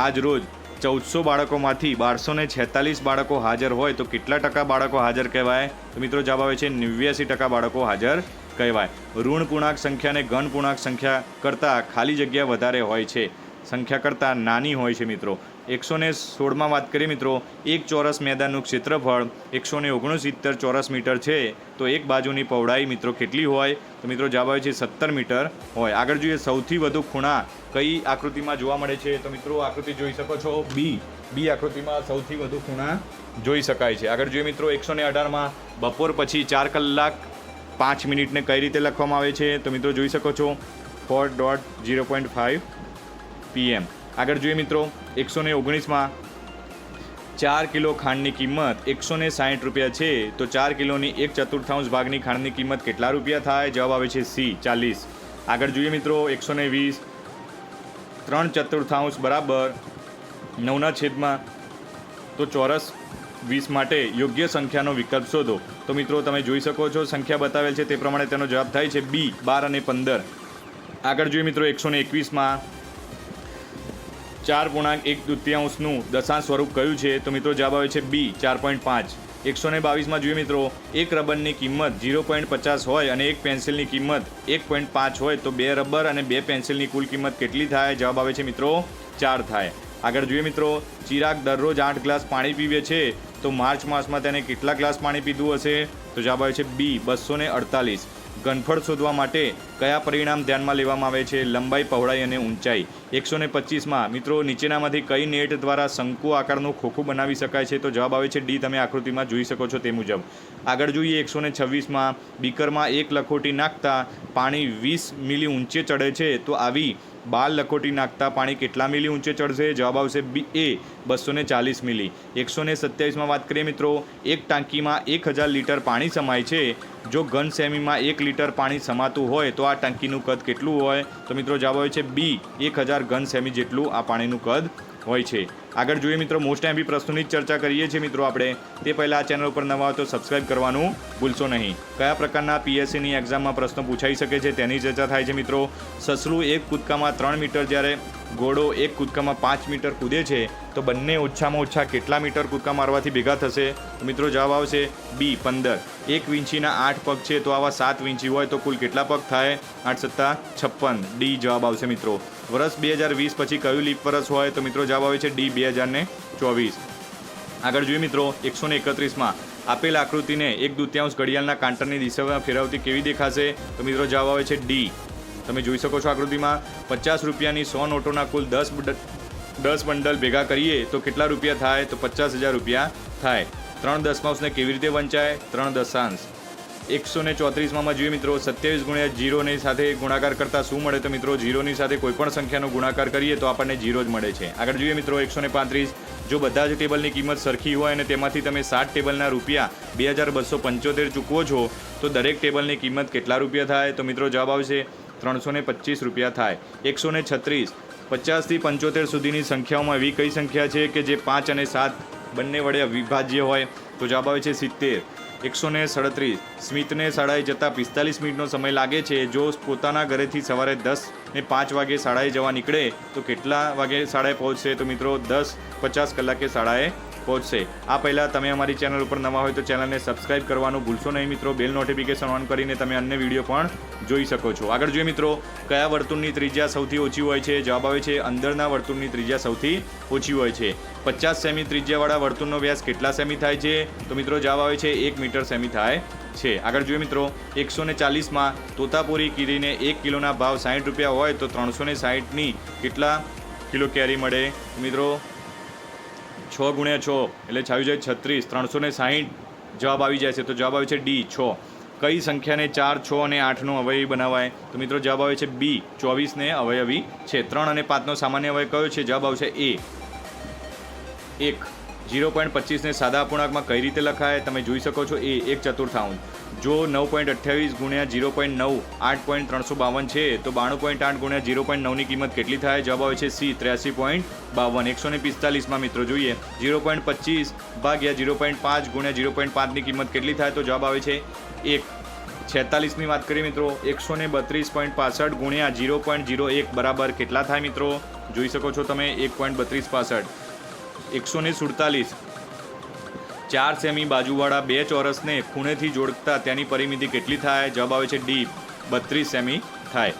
આજ રોજ 1400 બાળકોમાંથી 1246 બાળકો હાજર હોય તો કેટલા ટકા બાળકો હાજર કહેવાય? તો મિત્રો જવાબ આવે છે 89% બાળકો હાજર કહેવાય. ઋણ પૂર્ણાંક સંખ્યાને ઘન પૂર્ણાંક સંખ્યા કરતાં ખાલી જગ્યા વધારે હોય છે, સંખ્યા કરતાં નાની હોય છે મિત્રો. 116માં વાત કરીએ મિત્રો, એક ચોરસ મેદાનનું ક્ષેત્રફળ 169 ચોરસ મીટર છે. તો એક બાજુની પહોળાઈ મિત્રો કેટલી હોય? તો મિત્રો જવાબ આવે છે 17 મીટર હોય. આગળ જોઈએ સૌથી વધુ ખૂણા કઈ આકૃતિમાં જોવા મળે છે? તો મિત્રો આકૃતિ જોઈ શકો છો બી આકૃતિમાં સૌથી વધુ ખૂણા જોઈ શકાય છે. આગળ જોઈએ મિત્રો 118માં બપોર પછી 4 કલાક 5 મિનિટને કઈ રીતે લખવામાં આવે છે? તો મિત્રો જોઈ શકો છો 4.0.5 PM. આગળ જોઈએ મિત્રો 119માં 4 કિલો ખાંડની કિંમત 160 રૂપિયા છે. તો 4 કિલોની 1/4 ભાગની ખાંડની કિંમત કેટલા રૂપિયા થાય? જવાબ આવે છે સી, 40. આગળ જોઈએ મિત્રો 120, 3/4 બરાબર 9/, તો ચોરસ 20 માટે યોગ્ય સંખ્યાનો વિકલ્પ શોધો. તો મિત્રો તમે જોઈ શકો છો સંખ્યા બતાવેલ છે તે પ્રમાણે તેનો જવાબ થાય છે બી, 12 અને 15. આગળ જોઈએ મિત્રો 121માં 4.1/2 દશાંશ સ્વરૂપ કયું છે? તો મિત્રો જવાબ આવે છે બી 4.5. 122માં જોઈએ મિત્રો, એક રબરની કિંમત 0.50 હોય અને એક પેન્સિલની કિંમત 1.5 હોય તો 2 રબર અને 2 પેન્સિલની કુલ કિંમત કેટલી થાય? જવાબ આવે છે મિત્રો 4 થાય. આગળ જોઈએ મિત્રો, ચિરાગ દરરોજ 8 ગ્લાસ પાણી પીવે છે તો માર્ચ માસમાં તેને કેટલા ગ્લાસ પાણી પીધું હશે? તો જવાબ આવે છે બી 248. ઘનફળ શોધવા માટે કયા પરિણામ ધ્યાનમાં લેવામાં આવે છે? લંબાઈ, પહોળાઈ અને ઊંચાઈ. 125માં મિત્રો, નીચેનામાંથી કઈ નેટ દ્વારા શંકુ આકારનું ખોખું બનાવી શકાય છે? તો જવાબ આવે છે ડી, તમે આકૃતિમાં જોઈ શકો છો તે મુજબ. આગળ જોઈએ 126માં, બીકરમાં એક લખોટી નાખતા પાણી 20 મિલી ઊંચે ચડે છે તો આવી 12 લખોટી નાખતા પાણી કેટલા મિલી ઊંચે ચડશે? જવાબ આવશે બી એ 240 મિલી. 127માં વાત કરીએ મિત્રો, એક ટાંકીમાં 1000 લીટર પાણી સમાય છે. જો ઘન સેમીમાં 1 લીટર પાણી સમાતું હોય તો આ ટાંકીનું કદ કેટલું હોય? તો મિત્રો જવાબ આવે છે બી 1000 ઘન સેમી જેટલું આ પાણીનું કદ હોય છે. આગળ જોઈએ મિત્રો, મોસ્ટ એમપી પ્રશ્નોની જ ચર્ચા કરીએ છીએ મિત્રો આપણે. તે પહેલાં આ ચેનલ ઉપર નવા હોય તો સબસ્ક્રાઇબ કરવાનું ભૂલશો નહીં. કયા પ્રકારના પીએસસીની એક્ઝામમાં પ્રશ્નો પૂછાઈ શકે છે તેની ચર્ચા થાય છે મિત્રો. સસલું એક કૂદકામાં 3 મીટર જ્યારે ઘોડો એક કૂદકામાં 5 મીટર કૂદે છે તો બંને ઓછામાં ઓછા કેટલા મીટર કૂદકા મારવાથી ભેગા થશે? તો મિત્રો જવાબ આવશે બી 15. એક વીંછીના 8 પગ છે તો આવા 7 વીંછી હોય તો કુલ કેટલા પગ થાય? 8 + 7 = 56. ડી જવાબ આવશે મિત્રો. વર્ષ 2020 પછી કયું લીપ વર્ષ હોય? તો મિત્રો જવાબ આવે છે ડી 2024. આગળ જોઈએ મિત્રો, 131માં આપેલ આકૃતિને 1/2 ઘડિયાળના કાંટાની દિશામાં ફેરવતી કેવી દેખાશે? તો મિત્રો જવાબ આવે છે ડી. તમે જોઈ શકો છો આકૃતિમાં. 50 રૂપિયાની 100 નોટોના કુલ 10 બંડલ ભેગા કરીએ તો કેટલા રૂપિયા થાય? તો 50,000 રૂપિયા થાય. 3 દશમાંશને કેવી રીતે વંચાય? 3 દશાંશ. 134માં જોઈએ મિત્રો, 27 ગુણ્યા 0ની સાથે ગુણાકાર કરતાં શું મળે? તો મિત્રો 0ની સાથે કોઈપણ સંખ્યાનો ગુણાકાર કરીએ તો આપણને 0 જ મળે છે. આગળ જોઈએ મિત્રો 135, જો બધા જ ટેબલની કિંમત સરખી હોય અને તેમાંથી તમે 7 ટેબલના રૂપિયા 2275 ચૂકવો છો તો દરેક ટેબલની કિંમત કેટલા રૂપિયા થાય? તો મિત્રો જવાબ આવશે 325 રૂપિયા થાય. 136, 50 થી 75 સુધીની સંખ્યાઓમાં એવી કઈ સંખ્યા છે કે જે 5 અને 7 બંને વડે અવિભાજ્ય હોય? તો જવાબ આવે છે 70. 137, સ્મિતને શાળાએ જતાં 45 મિનિટનો સમય લાગે છે. જો પોતાના ઘરેથી સવારે 10:05 વાગે શાળાએ જવા નીકળે તો કેટલા વાગે શાળાએ પહોંચશે? તો મિત્રો 10:50 કલાકે શાળાએ પહોંચશે. આ પહેલાં તમે અમારી ચેનલ ઉપર નવા હોય તો ચેનલને સબસ્ક્રાઇબ કરવાનું ભૂલશો નહીં મિત્રો. બેલ નોટિફિકેશન ઓન કરીને તમે અન્ય વિડીયો પણ જોઈ શકો છો. આગળ જોઈએ મિત્રો, કયા વર્તુળની ત્રિજ્યા સૌથી ઓછી હોય છે? જવાબ આવે છે અંદરના વર્તુળની ત્રિજ્યા સૌથી ઓછી હોય છે. 50 સેમી ત્રિજ્યાવાળા વર્તુળનો વ્યાસ કેટલા સેમી થાય છે? તો મિત્રો જવાબ આવે છે 1 મીટર સેમી થાય છે. આગળ જોઈએ મિત્રો, 140માં તોતાપુરી કેરીને 1 કિલોના ભાવ 60 રૂપિયા હોય તો 360ની કેટલા કિલો કેરી મળે? મિત્રો 6 × 6 એટલે આવી જાય 36. 360 જવાબ આવી જાય છે તો જવાબ આવે છે ડી 6. કઈ સંખ્યાને 4, 6 અને 8નો અવયવી બનાવાય? તો મિત્રો જવાબ આવે છે બી 24ને અવયવી છે. 3 અને 5નો સામાન્ય અવયવ કયો છે? જવાબ આવશે એ 1. 0.25ને સાદા અપૂર્ણાંકમાં કઈ રીતે લખાય? તમે જોઈ શકો છો એ 1/4. જો 9.28 ગુણ્યા 0.9 8.352 છે તો 92.8 ગુણ્યા 0.9ની કિંમત કેટલી થાય? જવાબ આવે છે સી 83.52. 145માં મિત્રો જોઈએ, 0.25 ભાગ્યા 0.5 ગુણ્યા 0.5ની કિંમત કેટલી થાય? તો જવાબ આવે છે 1. 46ની વાત કરીએ મિત્રો, 132.65 ગુણ્યા 0.01 બરાબર કેટલા થાય મિત્રો? જોઈ શકો છો તમે 1.3265. 147, 4 સેમી બાજુવાળા 2 ચોરસને ખૂણેથી જોડતા તેની પરિમિતિ કેટલી થાય? જવાબ આવે છે ડી 32 સેમી થાય.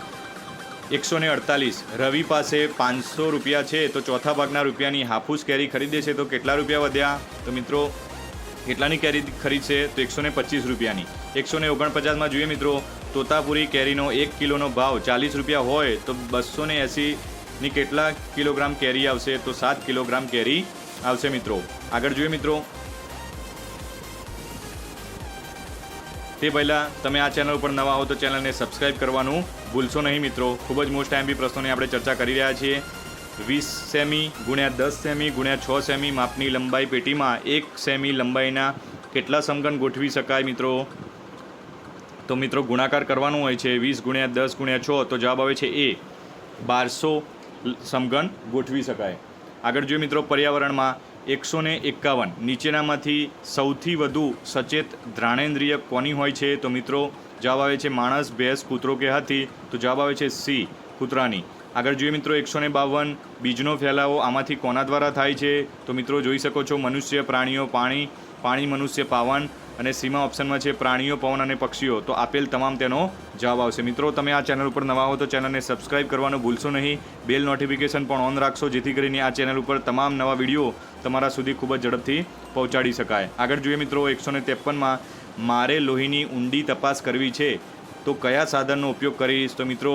148, રવિ પાસે 500 રૂપિયા છે તો ચોથા ભાગના રૂપિયાની હાફૂસ કેરી ખરીદે છે તો કેટલા રૂપિયા વધ્યા? તો મિત્રો કેટલાની કેરી ખરીદશે? તો 125 રૂપિયાની. 149માં જોઈએ મિત્રો, તોતાપુરી કેરીનો 1 કિલોનો ભાવ 40 રૂપિયા હોય તો 280ની કેટલા કિલોગ્રામ કેરી આવશે? તો 7 કિલોગ્રામ કેરી આવશે મિત્રો. આગળ જોઈએ મિત્રો, તે પહેલાં તમે આ ચેનલ ઉપર નવા હો તો ચેનલને સબસ્ક્રાઇબ કરવાનું ભૂલશો નહીં મિત્રો. ખૂબ જ મોસ્ટ એમપી પ્રશ્નોની આપણે ચર્ચા કરી રહ્યા છીએ. 20 સેમી ગુણ્યા 10 સેમી ગુણ્યા 6 સેમી માપની લંબાઈ પેટીમાં 1 સેમી લંબાઈના કેટલા સમઘન ગોઠવી શકાય મિત્રો? તો મિત્રો ગુણાકાર કરવાનું હોય છે. 20 ગુણ્યા 10 ગુણ્યા 6 તો જવાબ આવે છે એ 1200 સમઘન ગોઠવી શકાય. આગળ જોઈએ મિત્રો, પર્યાવરણમાં 151 નીચેનામાંથી સૌથી વધુ સચેત ઘ્રાણેન્દ્રિય કોની હોય છે? તો મિત્રો જવાબ આવે છે માણસ, ભેંસ, કૂતરો કે હાથી? તો જવાબ આવે છે સી કૂતરાની. આગળ જોઈએ મિત્રો 152 બીજનો ફેલાવો આમાંથી કોના દ્વારા થાય છે? તો મિત્રો જોઈ શકો છો મનુષ્ય, પ્રાણીઓ, પાણી, મનુષ્ય, પાવન અને સીમા ઓપ્શનમાં છે પ્રાણીઓ, પવન અને પક્ષીઓ. તો આપેલ તમામ તેનો જવાબ આવશે. મિત્રો તમે આ ચેનલ ઉપર નવા હો તો ચેનલને સબસ્ક્રાઇબ કરવાનું ભૂલશો નહીં. બેલ નોટિફિકેશન પણ ઓન રાખશો જેથી કરીને આ ચેનલ ઉપર તમામ નવા વિડીયો તમારા સુધી ખૂબ જ ઝડપથી પહોંચાડી શકાય. આગળ જોઈએ મિત્રો 153માં મારે લોહીની ઊંડી તપાસ કરવી છે તો કયા સાધનનો ઉપયોગ કરીશ? તો મિત્રો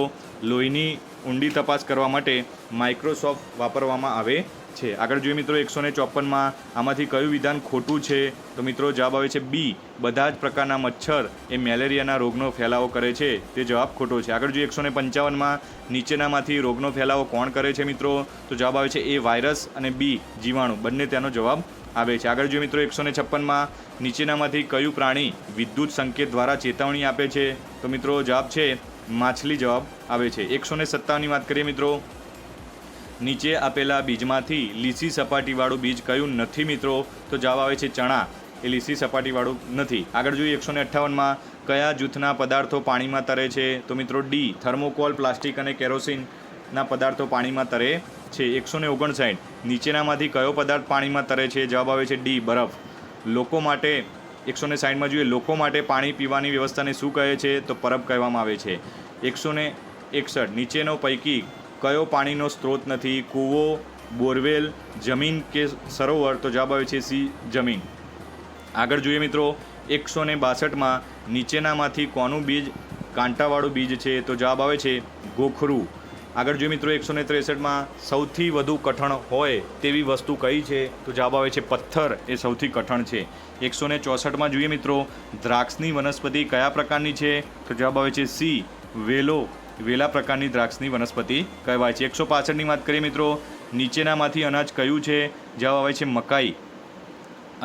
લોહીની ઊંડી તપાસ કરવા માટે માઇક્રોસ્કોપ વાપરવામાં આવે છે. આગળ જોઈએ મિત્રો 154માં આમાંથી કયું વિધાન ખોટું છે? તો મિત્રો જવાબ આવે છે બી, બધા જ પ્રકારના મચ્છર એ મેલેરિયાના રોગનો ફેલાવો કરે છે. તે જવાબ ખોટો છે. આગળ જોઈએ 155માં નીચેનામાંથી રોગનો ફેલાવો કોણ કરે છે મિત્રો? તો જવાબ આવે છે એ વાયરસ અને બી જીવાણુ, બંને તેનો જવાબ આવે છે. આગળ જોઈએ મિત્રો 156માં નીચેનામાંથી કયું પ્રાણી વિદ્યુત સંકેત દ્વારા ચેતવણી આપે છે? તો મિત્રો જવાબ છે માછલી જવાબ આવે છે. 157ની વાત કરીએ મિત્રો, નીચે આપેલા બીજમાંથી લીસી સપાટીવાળું બીજ કયું નથી મિત્રો? તો જવાબ આવે છે ચણા, એ લીસી સપાટીવાળું નથી. આગળ જોઈએ 158માં કયા જૂથના પદાર્થો પાણીમાં તરે છે? તો મિત્રો ડી, થર્મોકોલ, પ્લાસ્ટિક અને કેરોસીનના પદાર્થો પાણીમાં તરે છે. 159 નીચેનામાંથી કયો પદાર્થ પાણીમાં તરે છે? જવાબ આવે છે ડી, બરફ. લોકો માટે 160માં જોઈએ લોકો માટે પાણી પીવાની વ્યવસ્થાને શું કહે છે? તો પરબ કહેવામાં આવે છે. 161 નીચેનો પૈકી કયો પાણીનો સ્ત્રોત નથી? કૂવો, બોરવેલ, જમીન કે સરોવર? તો જવાબ આવે છે સી, જમીન. આગળ જોઈએ મિત્રો 162માં નીચેનામાંથી કોનું બીજ કાંટાવાળું બીજ છે? તો જવાબ આવે છે ગોખરું. આગળ જોઈએ મિત્રો 163માં સૌથી વધુ કઠણ હોય તેવી વસ્તુ કઈ છે? તો જવાબ આવે છે પથ્થર, એ સૌથી કઠણ છે. 164માં જોઈએ મિત્રો દ્રાક્ષની વનસ્પતિ કયા પ્રકારની છે? તો જવાબ આવે છે સી, વેલા પ્રકારની દ્રાક્ષની વનસ્પતિ કહેવાય છે. 165ની વાત કરીએ મિત્રો, નીચેનામાંથી અનાજ કયું છે? જવાબ આવે છે મકાઈ,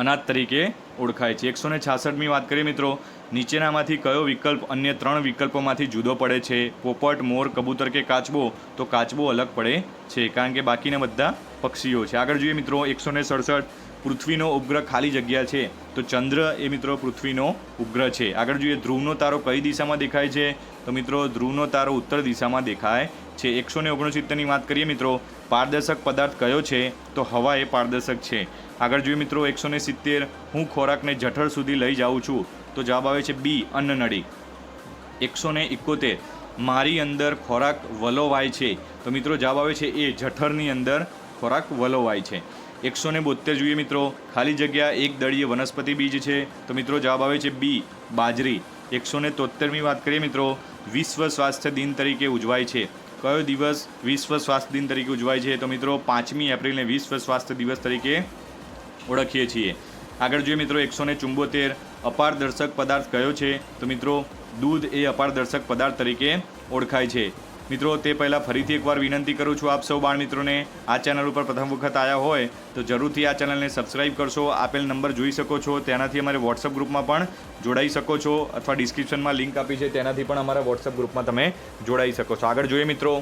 અનાજ તરીકે ઓળખાય છે. 166મી વાત કરીએ મિત્રો, નીચેનામાંથી કયો વિકલ્પ અન્ય 3 વિકલ્પોમાંથી જુદો પડે છે? પોપટ, મોર, કબૂતર કે કાચબો? તો કાચબો અલગ પડે છે કારણ કે બાકીના બધા પક્ષીઓ છે. આગળ જોઈએ મિત્રો 167 પૃથ્વીનો ઉપગ્રહ ખાલી જગ્યા છે તો ચંદ્ર એ મિત્રો પૃથ્વીનો ઉપગ્રહ છે. આગળ જોઈએ ધ્રુવનો તારો કઈ દિશામાં દેખાય છે? તો મિત્રો ધ્રુવનો તારો ઉત્તર દિશામાં દેખાય છે. 169ની વાત કરીએ મિત્રો, પારદર્શક પદાર્થ કયો છે? તો હવા એ પારદર્શક છે. આગળ જોઈએ મિત્રો 170 હું ખોરાકને જઠર સુધી લઈ જાઉં છું? તો જવાબ આવે છે બી, અન્નનળી. 171 મારી અંદર ખોરાક વલોવાય છે? તો મિત્રો જવાબ આવે છે એ, જઠરની અંદર ખોરાક વલોવાય છે. 172 જોઈએ મિત્રો, ખાલી જગ્યા એક દળીય વનસ્પતિ બીજ છે? તો મિત્રો જવાબ આવે છે બી, બાજરી. 173મી વાત કરીએ મિત્રો, વિશ્વ સ્વાસ્થ્ય દિન તરીકે ઉજવાય છે? કયો દિવસ વિશ્વ સ્વાસ્થ્ય દિન તરીકે ઉજવાય છે? તો મિત્રો 5મી એપ્રિલને વિશ્વ સ્વાસ્થ્ય દિવસ તરીકે ઓળખીએ છીએ. આગળ જોઈએ મિત્રો 174 અપારદર્શક પદાર્થ કયો છે? તો મિત્રો દૂધ એ અપારદર્શક પદાર્થ તરીકે ઓળખાય છે. મિત્રો તે પહેલાં ફરીથી એકવાર વિનંતી કરું છું આપ સૌ બાળ મિત્રોને, આ ચેનલ ઉપર પ્રથમ વખત આવ્યા હોય તો જરૂરથી આ ચેનલને સબસ્ક્રાઇબ કરશો. આપેલ નંબર જોઈ શકો છો, તેનાથી અમારે વોટ્સઅપ ગ્રુપમાં પણ જોડાઈ શકો છો, અથવા ડિસ્ક્રિપ્શનમાં લિંક આપી છે તેનાથી પણ અમારા વોટ્સઅપ ગ્રુપમાં તમે જોડાઈ શકો છો. આગળ જોઈએ મિત્રો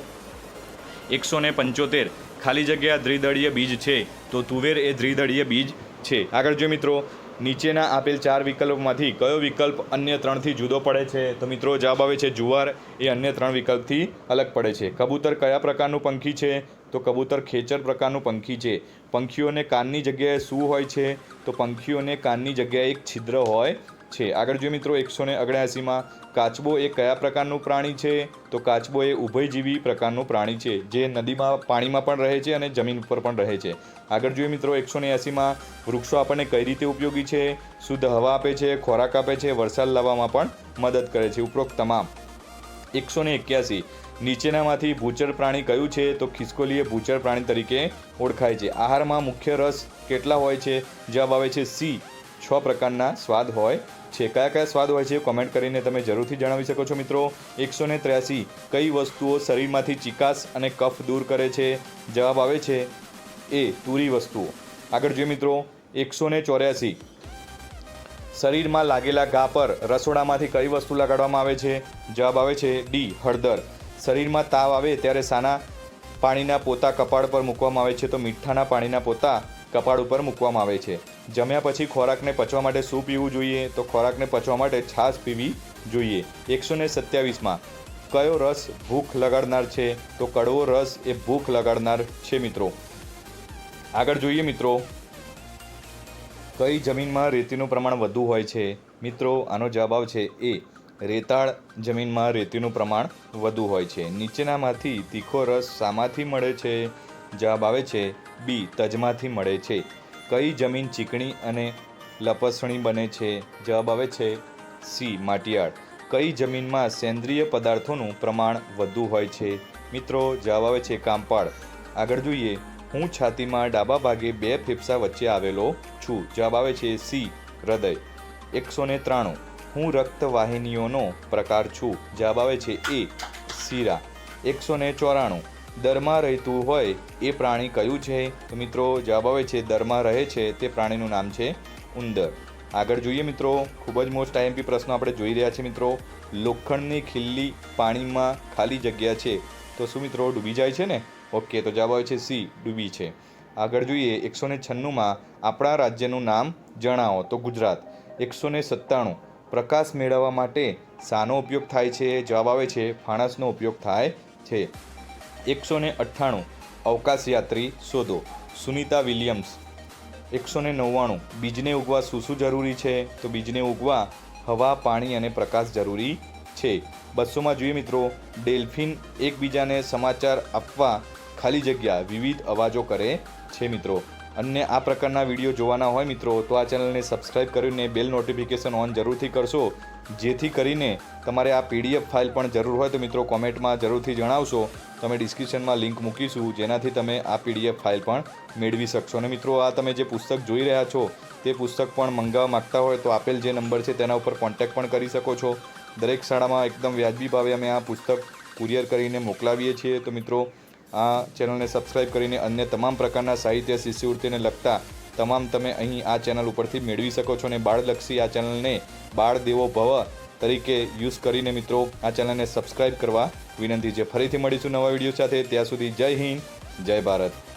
175 ખાલી જગ્યા દ્વિદળીય બીજ છે? તો તુવેર એ દ્વિદળીય બીજ છે. આગળ જોઈએ મિત્રો નીચેના આપેલ 4 વિકલ્પોમાંથી કયો વિકલ્પ અન્ય 3થી જુદો પડે છે? તો મિત્રો જવાબ આવે છે જુવાર, એ અન્ય 3 વિકલ્પથી અલગ પડે છે. કબૂતર કયા પ્રકારનું પંખી છે? તો કબૂતર ખેચર પ્રકારનું પંખી છે. પંખીઓને કાનની જગ્યાએ શું હોય છે? તો પંખીઓને કાનની જગ્યાએ એક છિદ્ર હોય છે. આગળ જોઈએ મિત્રો 179માં કાચબો એ કયા પ્રકારનું પ્રાણી છે? તો કાચબો એ ઉભયજીવી પ્રકારનું પ્રાણી છે, જે નદીમાં પાણીમાં પણ રહે છે અને જમીન ઉપર પણ રહે છે. આગળ જોઈએ મિત્રો 180માં વૃક્ષો આપણને કઈ રીતે ઉપયોગી છે? શુદ્ધ હવા આપે છે, ખોરાક આપે છે, વરસાદ લાવવામાં પણ મદદ કરે છે. ઉપરોક્ત તમામ. 181 નીચેનામાંથી ભૂચર પ્રાણી કયું છે? તો ખિસકોલી એ ભૂચર પ્રાણી તરીકે ઓળખાય છે. આહારમાં મુખ્ય રસ કેટલા હોય છે? જવાબ આવે છે સી, 6 પ્રકારના સ્વાદ હોય છે. કયા કયા સ્વાદ હોય છે કોમેન્ટ કરીને તમે જરૂરથી જણાવી શકો છો મિત્રો. 183 કઈ વસ્તુઓ શરીરમાંથી ચિકાસ અને કફ દૂર કરે છે? જવાબ આવે છે એ, તુરી વસ્તુઓ. આગળ જોઈએ મિત્રો 184 શરીરમાં લાગેલા ઘા પર રસોડામાંથી કઈ વસ્તુ લગાડવામાં આવે છે? જવાબ આવે છે ડી, હળદર. શરીરમાં તાવ આવે ત્યારે શાના પાણીના પોતા કપાળ પર મૂકવામાં આવે છે? તો મીઠાના પાણીના પોતા કપાળ ઉપર મૂકવામાં આવે છે. જમ્યા પછી ખોરાકને પચવા માટે શું પીવું જોઈએ? તો ખોરાકને પચવા માટે છાશ પીવી જોઈએ. 127માં કયો રસ ભૂખ લગાડનાર છે? તો કડવો રસ એ ભૂખ લગાડનાર છે મિત્રો. આગળ જોઈએ મિત્રો, કઈ જમીનમાં રેતીનું પ્રમાણ વધુ હોય છે? મિત્રો આનો જવાબ આવશે એ. રેતાળ જમીનમાં રેતીનું પ્રમાણ વધુ હોય છે. નીચેનામાંથી તીખો રસ શામાંથી મળે છે? જવાબ આવે છે બી. તજમાંથી મળે છે. કઈ જમીન ચીકણી અને લપસણી બને છે? જવાબ આવે છે સી. માટીયાળ. કઈ જમીનમાં સેન્દ્રિય પદાર્થોનું પ્રમાણ વધુ હોય છે? મિત્રો જવાબ આવે છે કાંપાળ. આગળ જોઈએ, હું છાતીમાં ડાબા ભાગે 2 ફેફસા વચ્ચે આવેલો છું. જવાબ આવે છે સી. હૃદય. 193. હું રક્તવાહિનીઓનો પ્રકાર છું. જવાબ આવે છે એ. શીરા. 194. દરમાં રહેતું હોય એ પ્રાણી કયું છે? તો મિત્રો જવાબ આવે છે દરમાં રહે છે તે પ્રાણીનું નામ છે ઉંદર. આગળ જોઈએ મિત્રો, ખૂબ જ મોસ્ટ આઈએમપી પ્રશ્નો આપણે જોઈ રહ્યા છીએ મિત્રો. લોખંડની ખીલ્લી પાણીમાં ખાલી જગ્યા છે તો શું મિત્રો ડૂબી જાય છે ને? ઓકે, તો જવાબ આવે છે સી. ડૂબી છે. આગળ જોઈએ, 196. આપણા રાજ્યનું નામ જણાવો. તો ગુજરાત. 197. પ્રકાશ મેળવવા માટે શાનો ઉપયોગ થાય છે? જવાબ આવે છે ફાણસનો ઉપયોગ થાય છે. 198. અવકાશયાત્રી શોધો. સુનિતા વિલિયમ્સ. 199. બીજને ઉગવા શું શું જરૂરી છે? તો બીજને ઉગવા હવા, પાણી અને પ્રકાશ જરૂરી છે. 200માં જોઈએ મિત્રો, ડેલ્ફિન એકબીજાને સમાચાર આપવા ખાલી જગ્યા વિવિધ અવાજો કરે છે મિત્રો. અને આ પ્રકારના વિડીયો જોવાના હોય મિત્રો તો આ ચેનલને સબસ્ક્રાઈબ કરીને બેલ નોટિફિકેશન ઓન જરૂરથી કરશો, જેથી કરીને તમારે આ PDF ફાઇલ પણ જરૂર હોય તો મિત્રો કોમેન્ટમાં જરૂરથી જણાવશો. તમે ડિસ્ક્રિપ્શનમાં લિંક મૂકીશું જેનાથી તમે આ PDF ફાઇલ પણ મેળવી શકશો. અને મિત્રો આ તમે જે પુસ્તક જોઈ રહ્યા છો તે પુસ્તક પણ મંગાવવા માગતા હોય તો આપેલ જે નંબર છે તેના ઉપર કોન્ટેક્ટ પણ કરી શકો છો. દરેક શાળામાં એકદમ વ્યાજબી ભાવે અમે આ પુસ્તક કુરિયર કરીને મોકલાવીએ છીએ. તો મિત્રો આ ચેનલને સબસ્ક્રાઈબ કરીને અન્ય તમામ પ્રકારના સાહિત્ય, શિષ્યવૃત્તિને લગતા તમામ તમે અહીં આ ચેનલ ઉપરથી મેળવી શકો છો. અને બાળલક્ષી આ ચેનલને બાળ દેવો ભવ તરીકે યુઝ કરીને મિત્રો આ ચેનલને સબસ્ક્રાઈબ કરવા વિનંતી છે. ફરીથી મળીશું નવા વિડીયો સાથે. ત્યાં સુધી જય હિન્દ, જય ભારત.